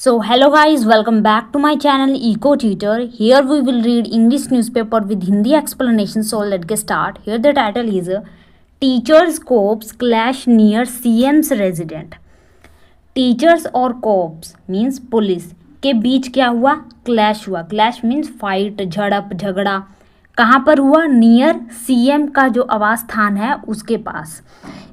So hello guys, welcome back to my channel Eco Tutor. Here we will read English newspaper with Hindi explanation. So let's get start. Here the title is Teachers Corps Clash Near CM's Resident. Teachers और cops means police के बीच क्या हुआ? Clash हुआ. Clash means fight, झड़प, झगड़ा. कहाँ पर हुआ? नियर सीएम का जो आवास स्थान है उसके पास.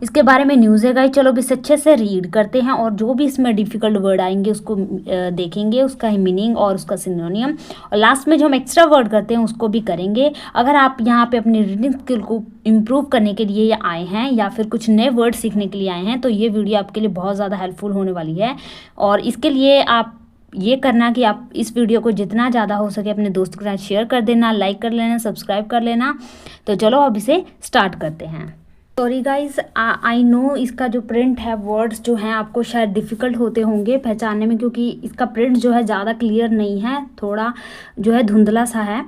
इसके बारे में न्यूज़ है गाइस. चलो इसे अच्छे से रीड करते हैं और जो भी इसमें डिफ़िकल्ट वर्ड आएंगे उसको देखेंगे, उसका ही मीनिंग और उसका सिनोनियम, और लास्ट में जो हम एक्स्ट्रा वर्ड करते हैं उसको भी करेंगे. अगर आप यहाँ पे अपनी रीडिंग स्किल को इम्प्रूव करने के लिए आए हैं या फिर कुछ नए वर्ड सीखने के लिए आए हैं तो ये वीडियो आपके लिए बहुत ज़्यादा हेल्पफुल होने वाली है. और इसके लिए आप ये करना कि आप इस वीडियो को जितना ज़्यादा हो सके अपने दोस्त के साथ शेयर कर देना, लाइक कर लेना, सब्सक्राइब कर लेना. तो चलो अब इसे स्टार्ट करते हैं. सॉरी गाइज, आई नो इसका जो प्रिंट है, वर्ड्स जो हैं आपको शायद डिफ़िकल्ट होते होंगे पहचानने में, क्योंकि इसका प्रिंट जो है ज़्यादा क्लियर नहीं है, थोड़ा जो है धुंधला सा है.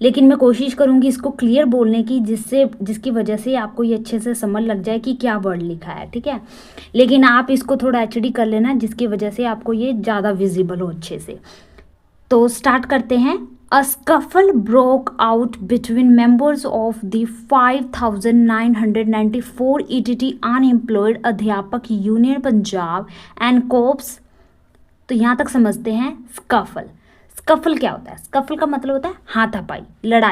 लेकिन मैं कोशिश करूँगी इसको क्लियर बोलने की, जिसकी वजह से आपको ये अच्छे से समझ लग जाए कि क्या वर्ड लिखा है. ठीक है, लेकिन आप इसको थोड़ा एचडी कर लेना जिसकी वजह से आपको ये ज़्यादा विजिबल हो अच्छे से. तो स्टार्ट करते हैं. A scuffle broke out between members of the 5,994 ETT unemployed अध्यापक यूनियन पंजाब एंड कॉप्स. तो यहाँ तक समझते हैं. स्कफल, स्कफल क्या होता है? स्कफल का मतलब होता है हाथापाई, लड़ाई.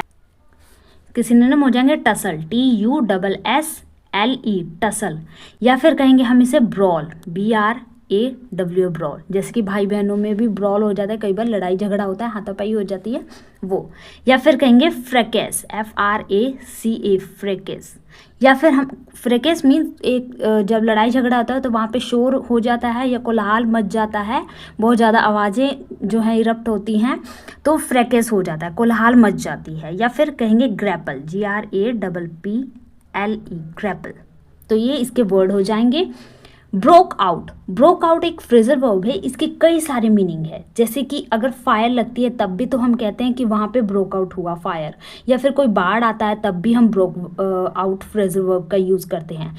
किसी ने हो जाएंगे टसल, TUSSLE, टसल. या फिर कहेंगे हम इसे ब्रॉल, BRAW, ब्रॉल. जैसे कि भाई बहनों में भी ब्रॉल हो जाता है, कई बार लड़ाई झगड़ा होता है, हाथापाई हो जाती है वो. या फिर कहेंगे फ्रैकेस, FRACA, फ्रैकेस. या फिर हम फ्रैकेस मीन्स एक जब लड़ाई झगड़ा होता है तो वहाँ पे शोर हो जाता है या कोलाहल मच जाता है, बहुत ज़्यादा आवाज़ें जो हैं इरप्ट होती हैं, तो फ्रैकेस हो जाता है, कोलाहल मच जाती है. या फिर कहेंगे ग्रैपल, GRAPPLE, ग्रैपल. तो ये इसके वर्ड हो जाएंगे. ब्रोक आउट, ब्रोक आउट एक फ्रेजल वर्ब है. इसके कई सारे मीनिंग है. जैसे कि अगर फायर लगती है तब भी तो हम कहते हैं कि वहाँ पे ब्रोक आउट हुआ फायर. या फिर कोई बाढ़ आता है तब भी हम ब्रोक आउट फ्रेजल वर्ब का यूज़ करते हैं.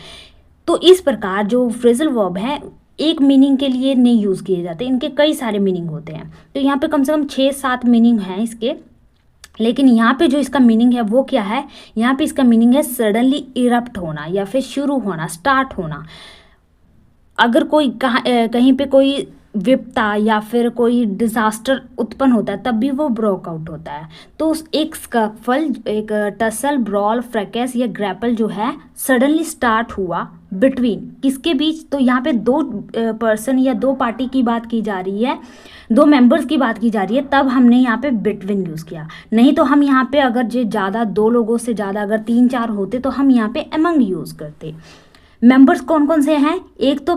तो इस प्रकार जो फ्रेजल वर्ब है एक मीनिंग के लिए नहीं यूज़ किए जाते, इनके कई सारे मीनिंग होते हैं. तो यहाँ पे कम से कम 6-7 मीनिंग हैं इसके. लेकिन यहाँ पे जो इसका मीनिंग है वो क्या है? यहाँ पे इसका मीनिंग है सडनली इरप्ट होना या फिर शुरू होना, स्टार्ट होना. अगर कोई कहीं पे कोई विपता या फिर कोई डिज़ास्टर उत्पन्न होता है तब भी वो ब्रोक आउट होता है. तो एक स्कफल, एक टसल, ब्रॉल, फ्रैकेस या ग्रैपल जो है सडनली स्टार्ट हुआ बिटवीन किसके बीच? तो यहाँ पे 2 पर्सन या 2 पार्टी की बात की जा रही है, 2 मेंबर्स की बात की जा रही है, तब हमने यहाँ पे बिटवीन यूज़ किया. नहीं तो हम यहाँ पे अगर जो ज़्यादा 2 लोगों से ज़्यादा अगर 3-4 होते तो हम यहाँ पे अमंग यूज़ करते. मेंबर्स कौन कौन से हैं? एक तो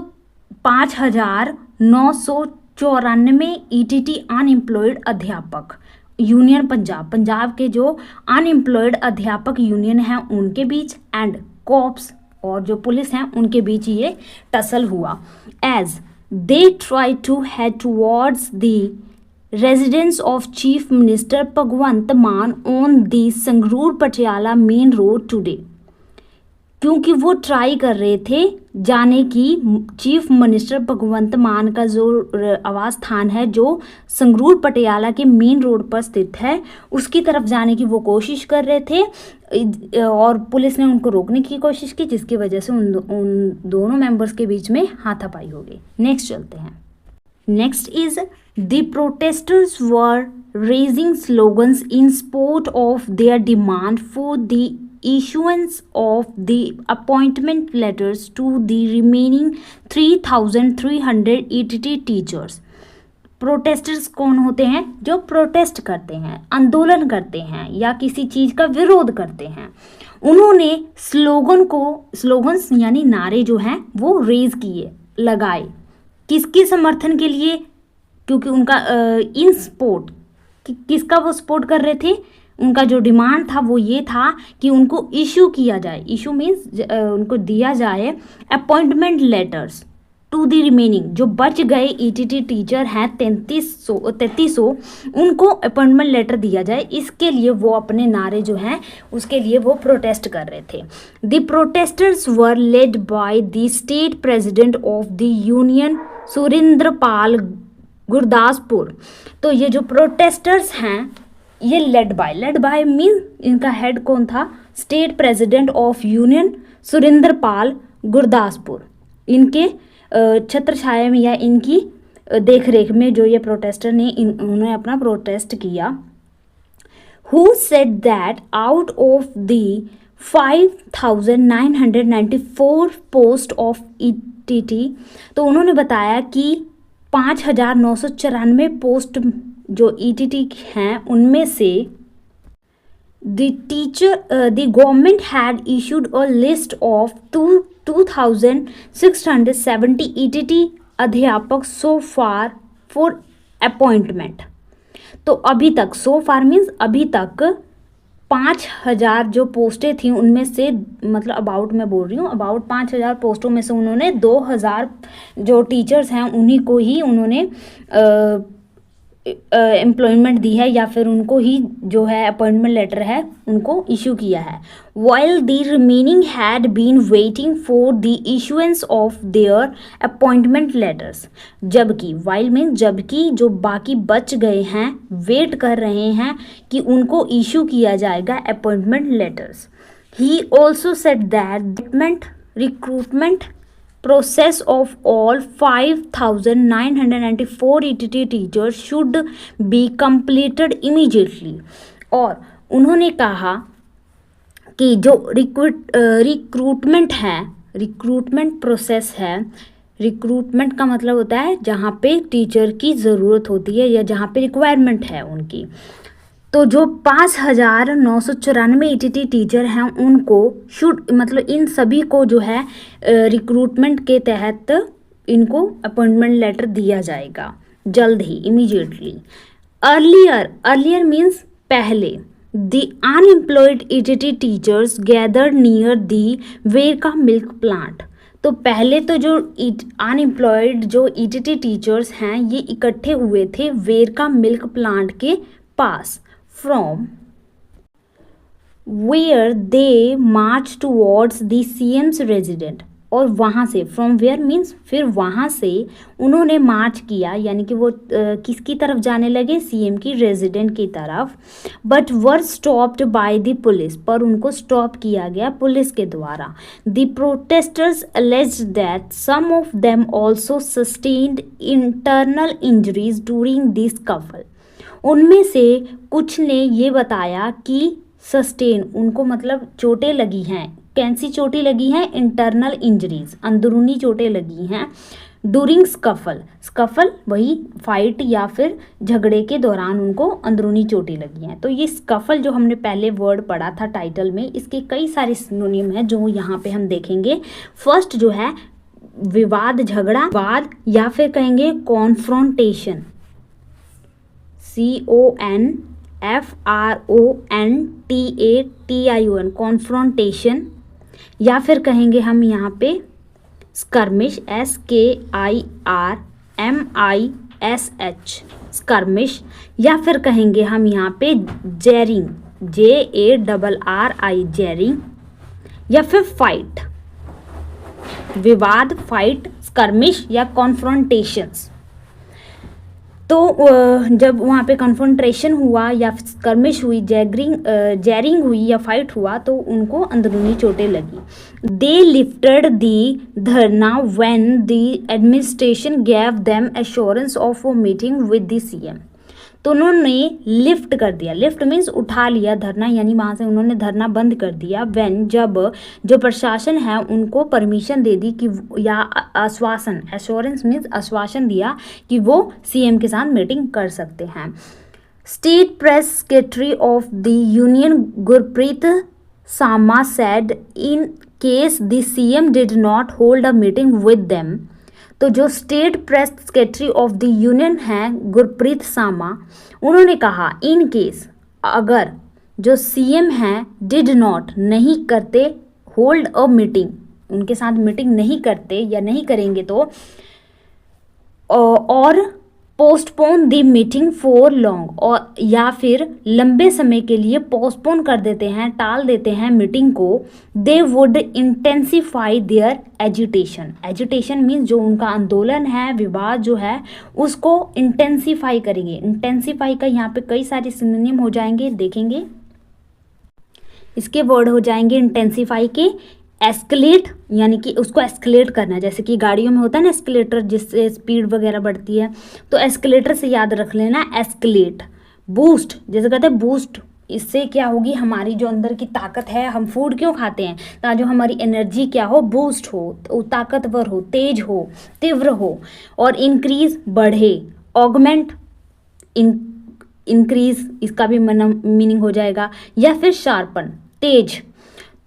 5,994 ETT अनएम्प्लॉयड अध्यापक यूनियन पंजाब, पंजाब के जो अनएम्प्लॉयड अध्यापक यूनियन हैं उनके बीच, एंड कॉप्स और जो पुलिस हैं उनके बीच ये टसल हुआ. As they try to head towards the residence of chief minister Bhagwant Mann on the Sangrur Patiala main road today. क्योंकि वो ट्राई कर रहे थे जाने की चीफ मिनिस्टर भगवंत मान का जो आवास स्थान है जो संगरूर पटियाला के मेन रोड पर स्थित है उसकी तरफ जाने की वो कोशिश कर रहे थे, और पुलिस ने उनको रोकने की कोशिश की जिसकी वजह से उन दोनों मेंबर्स के बीच में हाथापाई हो गई. नेक्स्ट चलते हैं. Next is the protesters were raising slogans in support of their demand for the issuance of the appointment letters to the remaining 3,300 ETT teachers. Protesters कौन होते हैं? जो प्रोटेस्ट करते हैं, आंदोलन करते हैं या किसी चीज़ का विरोध करते हैं. उन्होंने स्लोगन्स यानी नारे जो हैं वो रेज किए, लगाए. किसके समर्थन के लिए? क्योंकि उनका इन सपोर्ट, किसका वो सपोर्ट कर रहे थे? उनका जो डिमांड था वो ये था कि उनको इशू किया जाए, इशू मीन्स उनको दिया जाए appointment letters to the remaining, जो बच गए ETT टीचर हैं 3300 उनको अपॉइंटमेंट लेटर दिया जाए. इसके लिए वो अपने नारे जो हैं उसके लिए वो प्रोटेस्ट कर रहे थे. The protesters were led by the state president of the union Surendra Pal Gurdaspur. तो ये जो प्रोटेस्टर्स हैं ये लेड बाय मीन इनका हेड कौन था, state president of union Surendra Pal Gurdaspur. इनके छत्र छाया में या इनकी देख रेख में जो ये प्रोटेस्टर ने उन्होंने अपना प्रोटेस्ट किया। Who said that out of the 5,994 post of ETT, तो उन्होंने बताया कि 5,994 पोस्ट जो ETT हैं उनमें से the government had issued a list of 2,670 ETT अध्यापक so far for appointment। तो अभी तक सो फार मीन्स अभी तक 5,000 जो पोस्टें थी उनमें से, मतलब अबाउट मैं बोल रही हूँ, अबाउट 5,000 पोस्टों में से उन्होंने 2,000 जो टीचर्स हैं उन्हीं को ही उन्होंने एम्प्लॉयमेंट दी है या फिर उनको ही जो है अपॉइंटमेंट लेटर है उनको इशू किया है। While the remaining had been waiting for the issuance of their appointment letters, जबकि वाइल मीन जबकि जो बाकी बच गए हैं वेट कर रहे हैं कि उनको इशू किया जाएगा appointment letters. He also said that recruitment process of all 5,994 ETT teachers should be completed immediately। और उन्होंने कहा कि जो रिक्रूटमेंट है, रिक्रूटमेंट प्रोसेस है, रिक्रूटमेंट का मतलब होता है जहाँ पे टीचर की ज़रूरत होती है या जहाँ पे रिक्वायरमेंट है उनकी। तो जो 5,994 ETT टीचर हैं उनको मतलब इन सभी को जो है रिक्रूटमेंट के तहत इनको अपॉइंटमेंट लेटर दिया जाएगा जल्द ही, इमीडिएटली। अर्लियर मीन्स पहले। The unemployed ETT teachers gather near the Verka milk plant. तो पहले तो जो अनएम्प्लॉयड जो ETT टीचर्स हैं ये इकट्ठे हुए थे वेरका मिल्क प्लांट के पास, from where they march towards the CM's resident। और वहाँ से from where means फिर वहाँ से उन्होंने मार्च किया, यानी कि वो किसकी तरफ जाने लगे, CM की रेजिडेंट की तरफ। But were stopped by the police, पर उनको स्टॉप किया गया पुलिस के द्वारा। The protesters alleged that some of them also sustained internal injuries during this scuffle। उनमें से कुछ ने ये बताया कि सस्टेन उनको मतलब चोटें लगी हैं। कैसी चोटें लगी हैं, इंटरनल इंजरीज, अंदरूनी चोटें लगी हैं। डूरिंग स्कफल वही फाइट या फिर झगड़े के दौरान उनको अंदरूनी चोटें लगी हैं। तो ये स्कफल जो हमने पहले वर्ड पढ़ा था टाइटल में, इसके कई सारे सिनोनिम हैं जो यहाँ पे हम देखेंगे। फर्स्ट जो है विवाद, झगड़ा, वाद, या फिर कहेंगे कॉन्फ्रोंटेशन, CONFRONTATION, कॉन्फ्रोंटेशन, या फिर कहेंगे हम यहाँ पे स्कर्मिश, SKIRMISH, स्कर्मिश, या फिर कहेंगे हम यहाँ पे जैरिंग, JARRI, जैरिंग, या फिर फाइट, विवाद, फाइट, स्कर्मिश या कॉन्फ्रोंटेशंस। तो जब वहाँ पे कन्फ्रंटेशन हुआ या स्कर्मिश हुई, जैरिंग हुई या फाइट हुआ तो उनको अंदरूनी चोटें लगी। दे लिफ्टेड दी धरना when the administration gave them assurance of a meeting with the CM। तो उन्होंने लिफ्ट कर दिया, लिफ्ट मीन्स उठा लिया धरना, यानी वहाँ से उन्होंने धरना बंद कर दिया। व्हेन जब जो प्रशासन है उनको परमिशन दे दी कि या आश्वासन, एश्योरेंस मीन्स आश्वासन दिया कि वो CM के साथ मीटिंग कर सकते हैं। State press secretary of the union Gurpreet Sama said in case the CM did not hold a meeting with them. तो जो state press secretary of the union हैं गुरप्रीत सामा, उन्होंने कहा इन केस अगर जो CM हैं डिड नॉट नहीं करते होल्ड अ मीटिंग, उनके साथ मीटिंग नहीं करते या नहीं करेंगे तो और postpone the meeting for long, और या फिर लंबे समय के लिए पोस्टपोन कर देते हैं, टाल देते हैं मीटिंग को। They would intensify their agitation, agitation means जो उनका आंदोलन है, विवाद जो है उसको इंटेंसिफाई करेंगे। इंटेंसिफाई का यहाँ पे कई सारे सिनोनिम हो जाएंगे, देखेंगे इसके वर्ड हो जाएंगे इंटेंसिफाई के एस्केलेट, यानी कि उसको एस्केलेट करना, जैसे कि गाड़ियों में होता है ना एस्केलेटर, जिससे स्पीड वगैरह बढ़ती है, तो एस्केलेटर से याद रख लेना एस्केलेट। बूस्ट, जैसे कहते हैं बूस्ट, इससे क्या होगी, हमारी जो अंदर की ताकत है, हम फूड क्यों खाते हैं, ताकि जो हमारी एनर्जी क्या हो, बूस्ट हो, ताकतवर हो, तेज हो, तीव्र हो। और इंक्रीज, बढ़े, ऑगमेंट, इंक्रीज, इसका भी मीनिंग हो जाएगा, या फिर शार्पन, तेज।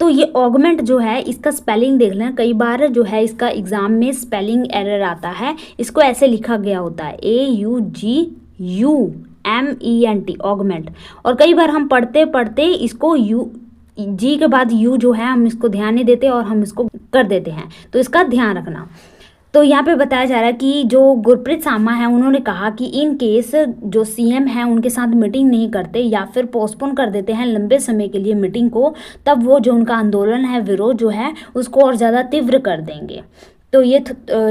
तो ये ऑगमेंट जो है इसका स्पेलिंग देख लेना, कई बार जो है इसका एग्जाम में स्पेलिंग एरर आता है, इसको ऐसे लिखा गया होता है AUGUMENT, ऑगमेंट। और कई बार हम पढ़ते पढ़ते इसको जी के बाद यू जो है हम इसको ध्यान नहीं देते और हम इसको कर देते हैं, तो इसका ध्यान रखना। तो यहाँ पे बताया जा रहा है कि जो गुरप्रीत सामा है उन्होंने कहा कि इन केस जो सीएम है उनके साथ मीटिंग नहीं करते या फिर पोस्टपोन कर देते हैं लंबे समय के लिए मीटिंग को, तब वो जो उनका आंदोलन है, विरोध जो है उसको और ज़्यादा तीव्र कर देंगे। तो ये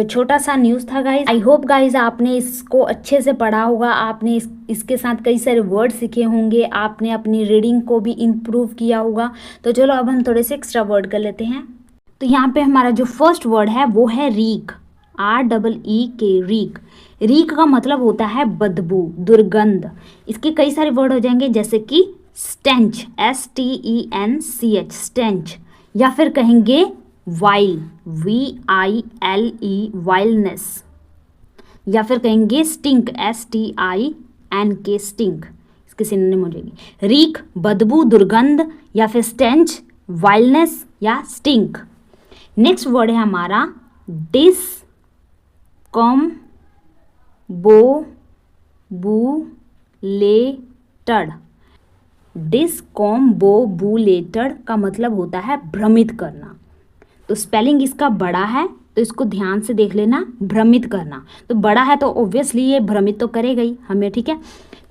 छोटा सा न्यूज़ था गाइज। आई होप गाइज आपने इसको अच्छे से पढ़ा होगा, आपने इसके साथ कई सारे वर्ड सीखे होंगे, आपने अपनी रीडिंग को भी इम्प्रूव किया होगा। तो चलो अब हम थोड़े से एक्स्ट्रा वर्ड कर लेते हैं। तो यहाँ पे हमारा जो फर्स्ट वर्ड है वो है रीक, REEK, रीक। रीक का मतलब होता है बदबू, दुर्गंध। इसके कई सारे वर्ड हो जाएंगे, जैसे कि स्टेंच, STENCH, स्टेंच, या फिर कहेंगे वाइल, VILE, वाइलनेस, या फिर कहेंगे स्टिंक, STINK, स्टिंक। इसके सिनोनिम हो जाएगी रीक, बदबू, दुर्गंध, या फिर स्टेंच, वाइलनेस या स्टिंक। नेक्स्ट वर्ड है हमारा डिस्कॉम्बोबुलेटेड। डिस्कॉम्बोबुलेटेड का मतलब होता है भ्रमित करना। तो स्पेलिंग इसका बड़ा है, तो इसको ध्यान से देख लेना, भ्रमित करना। तो बड़ा है तो ऑब्वियसली ये भ्रमित तो करेगा ही हमें, ठीक है,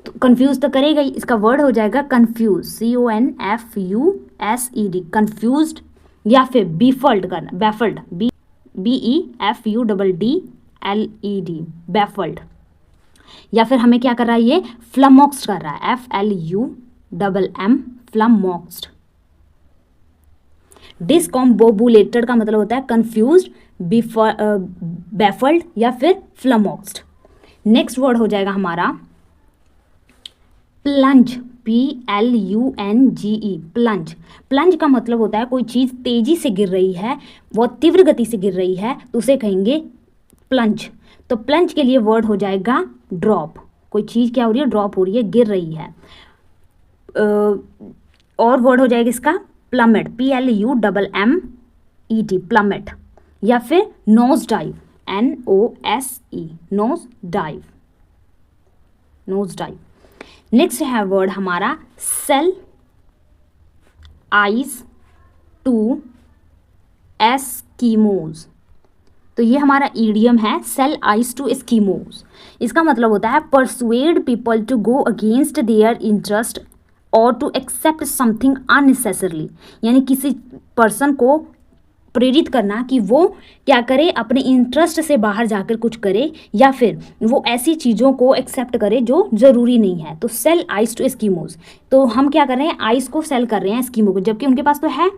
तो कंफ्यूज तो करेगा ही। इसका वर्ड हो जाएगा कंफ्यूज, CONFUSED, कंफ्यूज्ड, या फिर बीफल्ड करना, बैफल्ड, BEFUDDLED, बैफल्ड। या फिर हमें क्या कर रहा है, ये फ्लमॉक्स्ड कर रहा है, FLUMM, फ्लमॉक्स्ड। डिस्कॉम्बोबुलेटेड का मतलब होता है कंफ्यूज्ड, बैफल्ड या फिर फ्लमॉक्स्ड। नेक्स्ट वर्ड हो जाएगा हमारा प्लंज, PLUNGE, प्लंज। प्लंज का मतलब होता है कोई चीज़ तेजी से गिर रही है, बहुत तीव्र गति से गिर रही है, तो उसे कहेंगे प्लंज। तो प्लंज के लिए वर्ड हो जाएगा ड्रॉप। कोई चीज़ क्या हो रही है, ड्रॉप हो रही है, गिर रही है। और वर्ड हो जाएगा इसका प्लमेट, PLUMMET, प्लमेट, या फिर nose dive, NOSE, nose dive, nose dive. Next है वर्ड हमारा सेल आइज टू एस्कीमोज। तो ये हमारा ईडियम है, सेल आइज टू एस्कीमोज। इसका मतलब होता है persuade people to go against their interest और टू एक्सेप्ट समथिंग अननेसेसरली, यानी किसी पर्सन को प्रेरित करना कि वो क्या करे, अपने इंटरेस्ट से बाहर जाकर कुछ करे, या फिर वो ऐसी चीज़ों को एक्सेप्ट करे जो ज़रूरी नहीं है। तो सेल आइस टू एस्कीमोज, तो हम क्या कर रहे हैं, आइस को सेल कर रहे हैं एस्कीमो को, जबकि उनके पास तो है,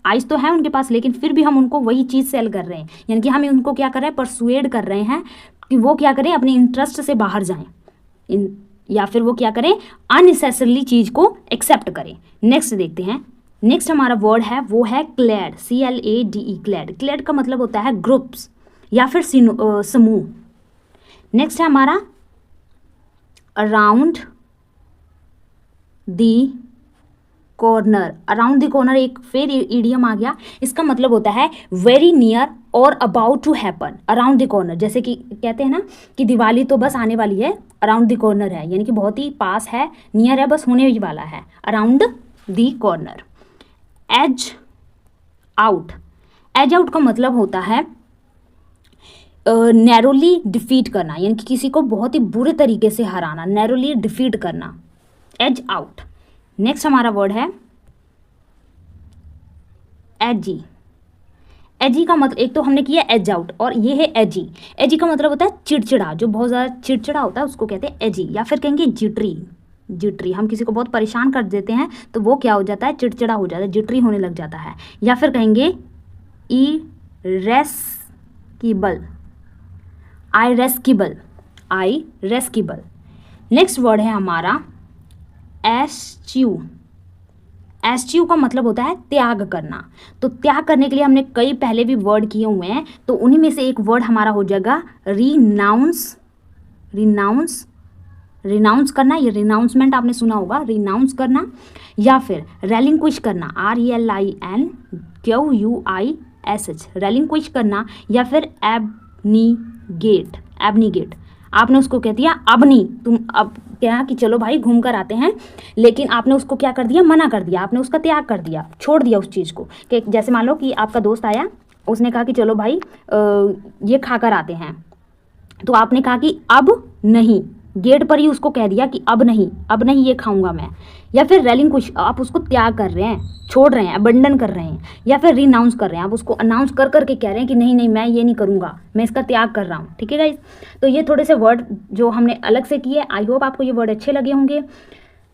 आइस तो है उनके पास, लेकिन फिर भी हम उनको वही चीज़ सेल कर रहे हैं, यानी कि हम उनको क्या कर रहे हैं, परसुएड कर रहे हैं कि वो क्या करें, अपने इंटरेस्ट से बाहर जाएं, या फिर वो क्या करें, अननेसेसरली चीज़ को एक्सेप्ट करें। नेक्स्ट देखते हैं। नेक्स्ट हमारा वर्ड है वो है क्लैड, CLADE, क्लैड। क्लैड का मतलब होता है ग्रुप्स या फिर समूह। नेक्स्ट है हमारा around the corner. Around the corner एक फिर इडियम आ गया, इसका मतलब होता है वेरी नियर और about to happen. Around the corner, जैसे कि कहते हैं ना कि दिवाली तो बस आने वाली है, अराउंड द कॉर्नर है, यानी कि बहुत ही पास है, नियर है, बस होने ही वाला है, around the corner. Edge out, edge out का मतलब होता है नैरोली डिफीट करना, यानी कि किसी को बहुत ही बुरे तरीके से हराना, नैरोली डिफीट करना, एज आउट। नेक्स्ट हमारा वर्ड है एजी। एजी का मतलब, एक तो हमने किया एज आउट और ये है एजी। एजी का मतलब होता है चिड़चिड़ा, जो बहुत ज़्यादा चिड़चिड़ा होता है उसको कहते हैं एजी। या फिर कहेंगे जिटरी। जिटरी, हम किसी को बहुत परेशान कर देते हैं तो वो क्या हो जाता है, चिड़चिड़ा हो जाता है, जिटरी होने लग जाता है। या फिर कहेंगे इरेस्किबल, आइरेस्किबल, आइरेस्किबल। नेक्स्ट वर्ड है हमारा एस्च्यू। एस्च्यू का मतलब होता है त्याग करना। तो त्याग करने के लिए हमने कई पहले भी वर्ड किए हुए हैं, तो उन्हीं में से एक वर्ड हमारा हो जाएगा रिनाउंस। रिनाउंस, रिनाउंस करना, ये रिनाउंसमेंट आपने सुना होगा, रिनाउंस करना। या फिर रेलिंक्विश करना, RELINQUISH, रेलिंक्विश करना। या फिर एबनीगेट, एबनीगेट, आपने उसको कह दिया अब नहीं, तुम अब क्या कि चलो भाई घूम कर आते हैं, लेकिन आपने उसको क्या कर दिया, मना कर दिया, आपने उसका त्याग कर दिया, छोड़ दिया उस चीज़ को। कि जैसे मान लो कि आपका दोस्त आया, उसने कहा कि चलो भाई ये खा कर आते हैं, तो आपने कहा कि अब नहीं, गेट पर ही उसको कह दिया कि अब नहीं, अब नहीं ये खाऊंगा मैं। या फिर रेलिंक्विश, आप उसको त्याग कर रहे हैं, छोड़ रहे हैं, अबंडन कर रहे हैं। या फिर रिनाउंस कर रहे हैं, आप उसको अनाउंस कर करके कह रहे हैं कि नहीं नहीं मैं ये नहीं करूँगा, मैं इसका त्याग कर रहा हूँ। ठीक है गाइस, तो ये थोड़े से वर्ड जो हमने अलग से किए, आई होप आपको ये वर्ड अच्छे लगे होंगे।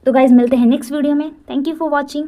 तो गाइस मिलते हैं नेक्स्ट वीडियो में। Thank you for watching.